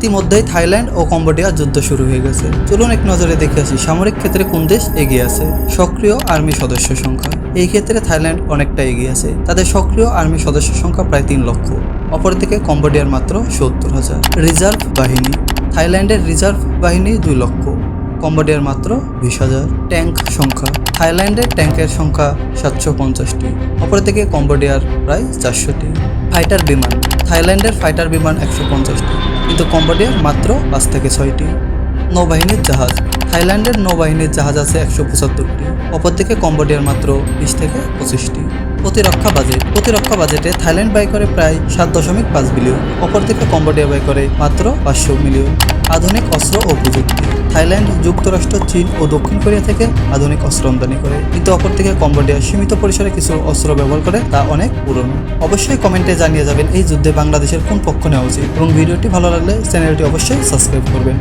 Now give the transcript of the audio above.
ইতিমধ্যেই থাইল্যান্ড ও কম্বোডিয়ার যুদ্ধ শুরু হয়ে গেছে। চলুন এক নজরে দেখে আসি সামরিক ক্ষেত্রে কোন দেশ এগিয়ে আছে। সক্রিয় আর্মি সদস্য সংখ্যা, এই ক্ষেত্রে থাইল্যান্ড অনেকটা এগিয়ে আছে। তাদের সক্রিয় আর্মি সদস্য সংখ্যা প্রায় 3 লক্ষ। অপরদিকে কম্বোডিয়ার মাত্র 70,000। রিজার্ভ বাহিনী, থাইল্যান্ডের রিজার্ভ বাহিনী 2 লক্ষ, কম্বোডিয়ার মাত্র 20,000। ট্যাঙ্ক সংখ্যা, থাইল্যান্ডের ট্যাঙ্কের সংখ্যা 750টি, অপরদিকে কম্বোডিয়ার প্রায় 400টি। ফাইটার বিমান, থাইল্যান্ডের ফাইটার বিমান 150টি, কিন্তু কম্বোডিয়ার মাত্র 5 থেকে 6টি। নৌবাহিনীর জাহাজ, থাইল্যান্ডের নৌবাহিনীর জাহাজ আছে 175টি, অপরদিকে কম্বোডিয়ার মাত্র 20 থেকে 25টি। প্রতিরক্ষা বাজেটে থাইল্যান্ড ব্যয় করে প্রায় 7.5 বিলিয়ন, অপরদিকে কম্বোডিয়া ব্যয় করে মাত্র 500 মিলিয়ন। আধুনিক অস্ত্র ও প্রযুক্তি, থাইল্যান্ড, যুক্তরাষ্ট্র, চীন ও দক্ষিণ কোরিয়া থেকে আধুনিক অস্ত্র আমদানি করে, কিন্তু অপরদিকে কম্বোডিয়া সীমিত পরিসরে কিছু অস্ত্র ব্যবহার করে, তা অনেক পুরনো। অবশ্যই কমেন্টে জানিয়ে যাবেন এই যুদ্ধে বাংলাদেশের কোন পক্ষ নেওয়া উচিত, এবং ভিডিওটি ভালো লাগলে চ্যানেলটি অবশ্যই সাবস্ক্রাইব করবেন।